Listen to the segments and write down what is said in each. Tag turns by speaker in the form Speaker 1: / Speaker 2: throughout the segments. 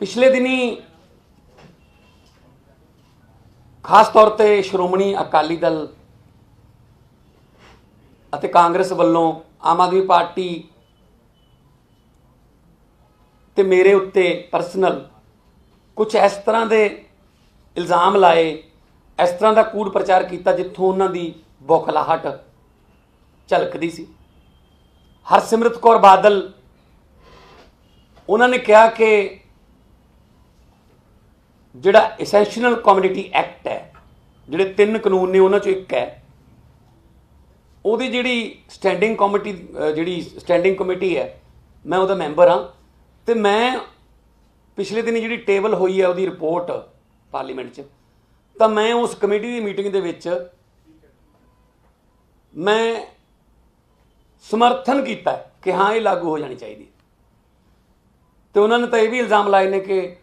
Speaker 1: पिछले दिनी खास तौर पर श्रोमणी अकाली दल ਅਤੇ कांग्रेस ਵੱਲੋਂ आम आदमी पार्टी ਤੇ मेरे उत्ते परसनल कुछ इस तरह के इल्ज़ाम लाए, इस तरह का कूड़ प्रचार किया जिथों उन्होंने बौखलाहट झलकती सी। हरसिमरत कौर बादल उन्होंने कहा कि जिहड़ा एसेंशियल कम्युनिटी एक्ट है, जिहड़े 3 कानून ने उन्हां चों एक है, ਉਹਦੀ ਜਿਹੜੀ ਸਟੈਂਡਿੰਗ ਕਮੇਟੀ ਹੈ, मैं ਉਹਦਾ ਮੈਂਬਰ हाँ। तो मैं पिछले दिन ਜਿਹੜੀ ਟੇਬਲ ਹੋਈ ਹੈ ਉਹਦੀ ਰਿਪੋर्ट पार्लीमेंट 'ਚ, ਤਾਂ मैं उस कमेटी की मीटिंग ਦੇ ਵਿੱਚ मैं समर्थन किया कि हाँ ये लागू हो जानी चाहिए। तो उन्होंने तो यह भी इल्ज़ाम लाए ने कि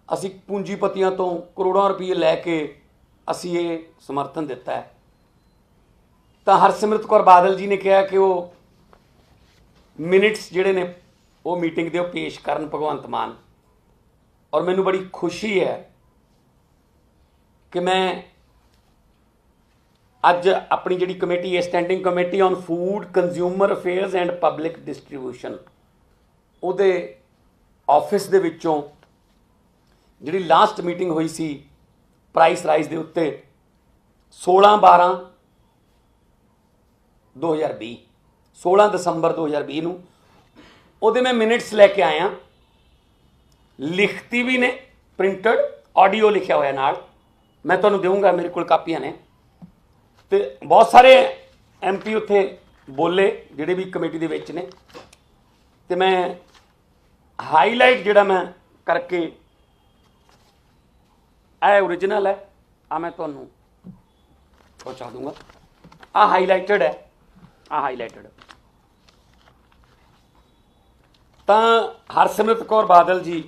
Speaker 1: असी पूंजीपतियों तो करोड़ों रुपये लैके असी ये समर्थन दिता है। तो हरसिमरत कौर बादल जी ने कहा कि वो मिनट्स जिहड़े ने वो मीटिंग के पेश करन भगवंत मान, और मैनू बड़ी खुशी है कि मैं अज अपनी जिहड़ी कमेटी है, standing committee on food consumer affairs and public distribution, उहदे ऑफिस दे विचों जिहड़ी लास्ट मीटिंग हुई सी प्राइस राइज के उत्ते 16/12/2020 16 दसंबर 2020 नूं उहदे मैं मिनट्स लैके आया, लिखती भी ने, प्रिंटड ऑडियो लिखा होया नाल, मैं तुहानूं देऊँगा, मेरे कोल कापियां ने। तो बहुत सारे MP उत्थे बोले जिहड़े भी कमेटी दे विच ने, तो मैं हाईलाइट जिहड़ा मैं करके ओरिजिनल है मैं तुहानूं पहुँचा दूंगा। हाईलाइटेड है, हाईलाइटेड। तो हरसिमरत कौर बादल जी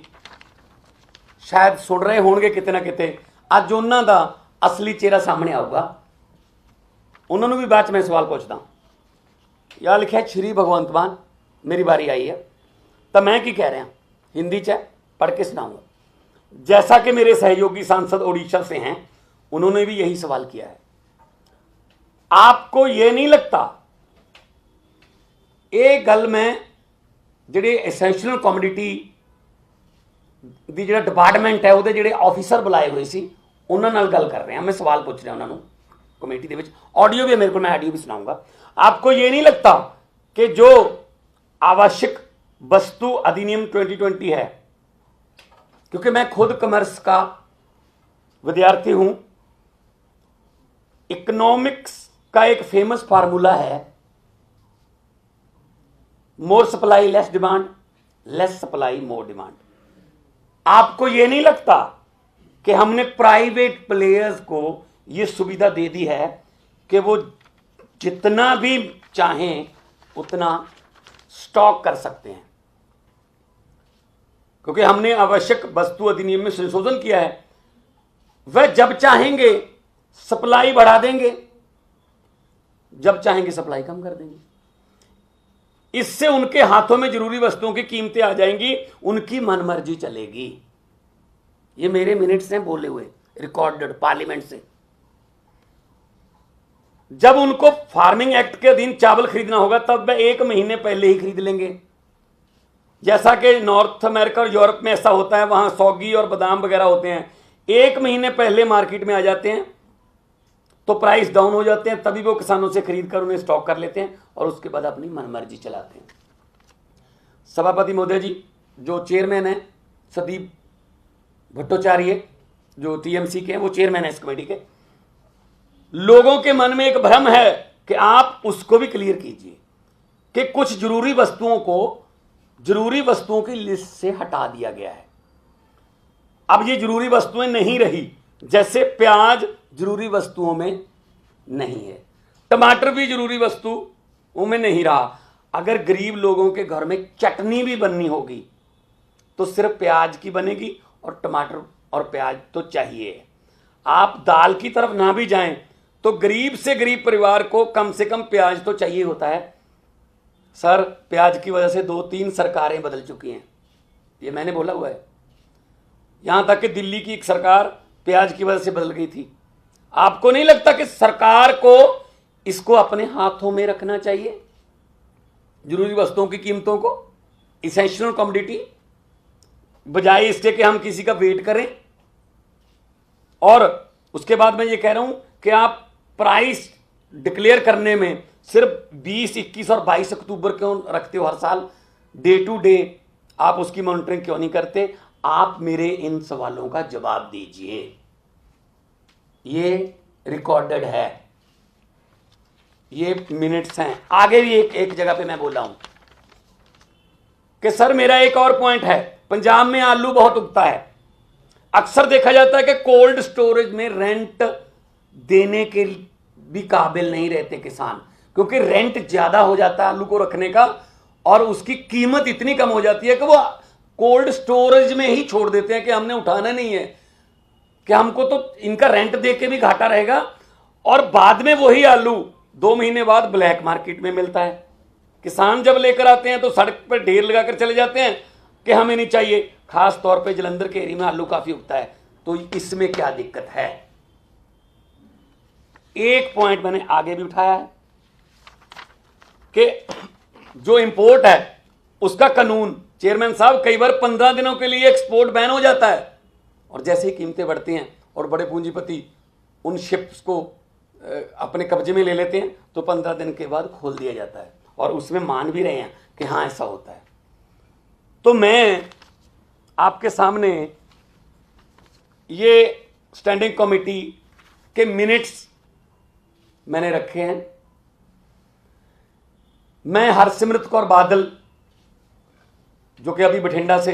Speaker 1: शायद सुन रहे होणगे किते ना किते, अज उन्हां दा असली चेहरा सामने आऊगा। उन्होंने भी बाद में सवाल पूछदा, यार लिखा श्री भगवंत मान, मेरी बारी आई है, तो मैं की कह रहा हिंदी च पढ़ के सुनाऊंगा। जैसा कि मेरे सहयोगी सांसद उड़ीसा से हैं, उन्होंने भी यही सवाल किया है। आपको ये नहीं लगता ये गल मैं जिहड़े एसेंशियल कम्युनिटी दी जिहड़ा डिपार्टमेंट है उहदे जिहड़े ऑफिसर बुलाए हुए सी उन्हां नाल गल कर रहे हैं, मैं सवाल पूछ रहा उन्होंने कमेटी दे विच, ऑडियो भी मेरे को, मैं ऑडियो भी सुनाऊंगा। आपको ये नहीं लगता कि जो आवश्यक वस्तु अधिनियम 2020 है, क्योंकि मैं खुद कॉमर्स का विद्यार्थी हूं, इकोनॉमिक्स का एक फेमस फार्मूला है, more supply less demand, less supply more demand. आपको यह नहीं लगता कि हमने प्राइवेट प्लेयर्स को यह सुविधा दे दी है कि वो जितना भी चाहें उतना स्टॉक कर सकते हैं, क्योंकि हमने आवश्यक वस्तु अधिनियम में संशोधन किया है। वह जब चाहेंगे सप्लाई बढ़ा देंगे, जब चाहेंगे सप्लाई कम कर देंगे। इससे उनके हाथों में जरूरी वस्तुओं की कीमतें आ जाएंगी, उनकी मनमर्जी चलेगी। ये मेरे मिनट्स हैं बोले हुए, रिकॉर्डेड पार्लियामेंट से। जब उनको फार्मिंग एक्ट के अधीन चावल खरीदना होगा तब वह 1 महीने पहले ही खरीद लेंगे, जैसा कि नॉर्थ अमेरिका और यूरोप में ऐसा होता है, वहां सौगी और बादाम वगैरह होते हैं, 1 महीने पहले मार्केट में आ जाते हैं, तो प्राइस डाउन हो जाते हैं, तभी वो किसानों से खरीद कर उन्हें स्टॉक कर लेते हैं और उसके बाद अपनी मनमर्जी चलाते हैं। सभापति महोदय जी, जो चेयरमैन है संदीप भट्टाचार्य, जो TMC के हैं, वो चेयरमैन है इस कमेटी के। लोगों के मन में एक भ्रम है कि आप उसको भी क्लियर कीजिए कि कुछ जरूरी वस्तुओं की लिस्ट से हटा दिया गया है। अब ये जरूरी वस्तुएं नहीं रही, जैसे प्याज जरूरी वस्तुओं में नहीं है, टमाटर भी जरूरी वस्तुओं में नहीं रहा। अगर गरीब लोगों के घर में चटनी भी बननी होगी तो सिर्फ प्याज की बनेगी, और टमाटर और प्याज तो चाहिए। आप दाल की तरफ ना भी जाएं तो गरीब से गरीब परिवार को कम से कम प्याज तो चाहिए होता है। सर, प्याज की वजह से 2-3 सरकारें बदल चुकी हैं, ये मैंने बोला हुआ है। यहां तक कि दिल्ली की एक सरकार प्याज की वजह से बदल गई थी। आपको नहीं लगता कि सरकार को इसको अपने हाथों में रखना चाहिए, जरूरी वस्तुओं की कीमतों को, इसेंशियल कमोडिटी, बजाय इसके कि हम किसी का वेट करें? और उसके बाद मैं ये कह रहा हूं कि आप प्राइस डिक्लेयर करने में सिर्फ 20, 21 और 22 अक्टूबर क्यों रखते हो हर साल? डे टू डे आप उसकी मॉनिटरिंग क्यों नहीं करते? आप मेरे इन सवालों का जवाब दीजिए। ये रिकॉर्डेड है, ये मिनट्स हैं। आगे भी एक जगह पे मैं बोला हूं कि सर मेरा एक और पॉइंट है, पंजाब में आलू बहुत उगता है। अक्सर देखा जाता है कि कोल्ड स्टोरेज में रेंट देने के भी काबिल नहीं रहते किसान, क्योंकि रेंट ज्यादा हो जाता है आलू को रखने का और उसकी कीमत इतनी कम हो जाती है कि वो कोल्ड स्टोरेज में ही छोड़ देते हैं कि हमने उठाना नहीं है, कि हमको तो इनका रेंट दे के भी घाटा रहेगा। और बाद में वही आलू 2 महीने बाद ब्लैक मार्केट में मिलता है। किसान जब लेकर आते हैं तो सड़क पर ढेर लगाकर चले जाते हैं कि हमें नहीं चाहिए। खास तौर पे जलंधर के एरिया में आलू काफी उगता है, तो इसमें क्या दिक्कत है? एक पॉइंट मैंने आगे भी उठाया है कि जो इंपोर्ट है उसका कानून, चेयरमैन साहब, कई बार 15 दिनों के लिए एक्सपोर्ट बैन हो जाता है, और जैसे ही कीमतें बढ़ती हैं और बड़े पूंजीपति उन शिप्स को अपने कब्जे में ले लेते हैं तो 15 दिन के बाद खोल दिया जाता है, और उसमें मान भी रहे हैं कि हाँ ऐसा होता है। तो मैं आपके सामने ये स्टैंडिंग कमेटी के मिनट्स मैंने रखे हैं। मैं हरसिमरत कौर बादल, जो कि अभी बठिंडा से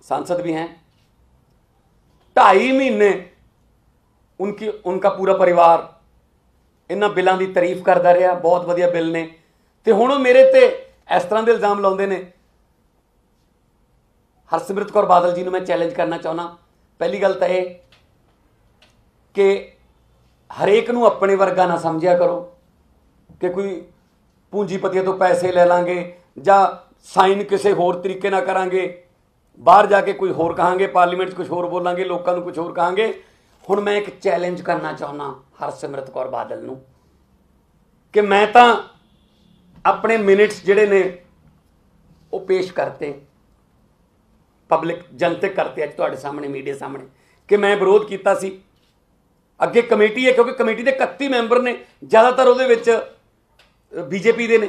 Speaker 1: सांसद भी हैं, 2.5 महीने उनका पूरा परिवार इन्हां बिलों की तारीफ करता रहा, बहुत वधिया बिल ने, तो हुण मेरे ते इस तरह के इल्जाम लाउंदे ने। हरसिमरत कौर बादल जी को मैं चैलेंज करना चाहना, पहली गल तो यह कि हरेक नूं अपने वर्गा ना समझिया करो कि कोई पूंजीपतियों तो पैसे ले लांगे या साइन किसी होर तरीके ना करांगे, बाहर जाके कोई होर कहांगे, पार्लीमेंट कुछ होर बोलांगे, लोगों को कुछ होर कहांगे। हुण मैं एक चैलेंज करना चाहना हरसिमरत कौर बादल नूं कि मैं तो अपने मिनट्स जिहड़े ने वो पेश करते, पब्लिक जनतक करते अज तुहाडे सामने मीडिया सामने, कि मैं विरोध किया सी। अगे कमेटी है, क्योंकि कमेटी के 31 मैंबर ने, ज़्यादातर उहदे विच बीजेपी के ने,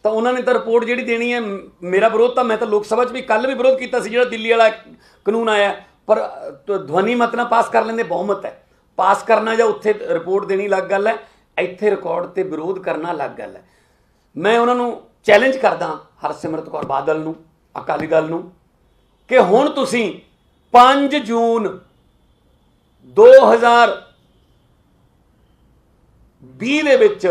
Speaker 1: तो उन्होंने तो रिपोर्ट जी देनी है। मेरा विरोध तो मैं तो लोक सभा भी कल भी विरोध किया, जो दिल्ली वाला कानून आया, पर तो ध्वनि मत ना पास कर लेंगे, बहुमत है, पास करना या उत्थे रिपोर्ट देनी अलग गल है, इत्थे रिकॉर्ड से विरोध करना अलग गल है। मैं उन्होंने चैलेंज करदा हरसिमरत कौर बादल नूं, अकाली दल नूं, कि हुण तुसीं 5 जून 2020 दे विच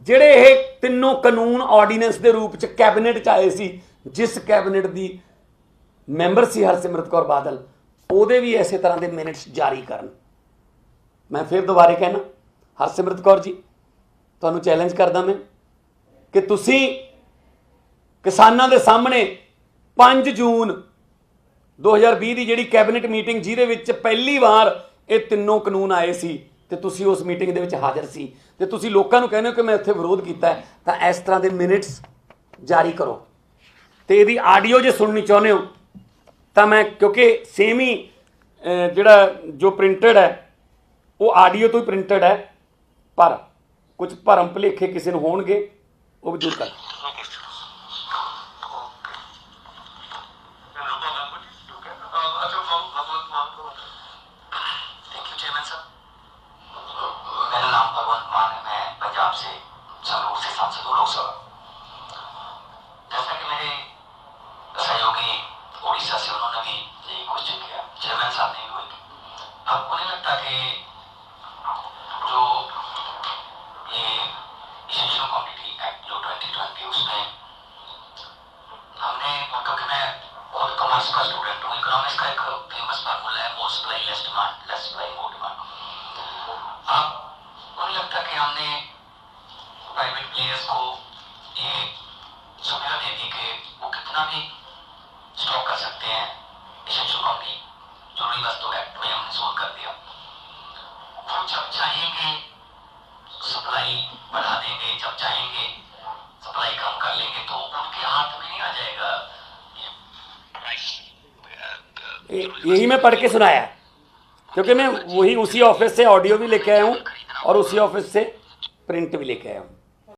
Speaker 1: ਜਿਹੜੇ ਇਹ ਤਿੰਨੋਂ ਕਾਨੂੰਨ ਆਰਡੀਨੈਂਸ ਦੇ रूप च कैबिनेट च आए सी, जिस कैबिनेट की मैंबर सी हरसिमरत कौर बादल, ਉਹਦੇ भी इस तरह के मिनट्स जारी करन। मैं फिर दोबारे कहना, हरसिमरत कौर जी, तुहानूं चैलेंज करदा मैं कि तुसीं किसानां दे सामने 5 जून 2020 की जिहड़ी कैबिनेट मीटिंग जिहदे विच पहली बार ये तीनों कानून आए सी, तो तुसीं उस मीटिंग दे विच हाज़र सी, तो तुसीं लोकां नूं कहने हो कि मैं उत्थे विरोध किया है, तो इस तरह के मिनट्स जारी करो। तो यदि आडियो जो सुननी चाहते हो तो मैं, क्योंकि सेम ही जिहड़ा जो प्रिंटेड है वो आडियो तो ही प्रिंटेड है, पर कुछ भरम भुलेखे किसी नूं होणगे वो भी दूर कर।
Speaker 2: जैसा कि मेरे सहयोगी उड़ीसा से उन्होंने भी यही क्वेश्चन किया, चेयरमैन साहब ने भी वही, आपको नहीं लगता कि जो ये एसेंशियल कमोडिटी एक्ट जो 2020 उसमें हमने, क्योंकि मैं खुद कॉमर्स का स्टूडेंट हूँ, इकोनॉमिक्स का एक फेमस फार्मूला है, more supply less demand, less supply more demand. आपको नहीं लगता कि हमने प्राइवेट प्लेयर्स को ये सुविधा दे दी कि वो कितना भी बढ़ा देंगे, जब चाहेंगे सप्लाई कम कर लेंगे, तो उनके हाथ में नहीं आ जाएगा ये प्राइस।
Speaker 1: यही मैं पढ़ के सुनाया, क्योंकि मैं वही उसी ऑफिस से ऑडियो भी लेके आया हूँ और उसी ऑफिस से प्रिंट भी लेके आया हूँ।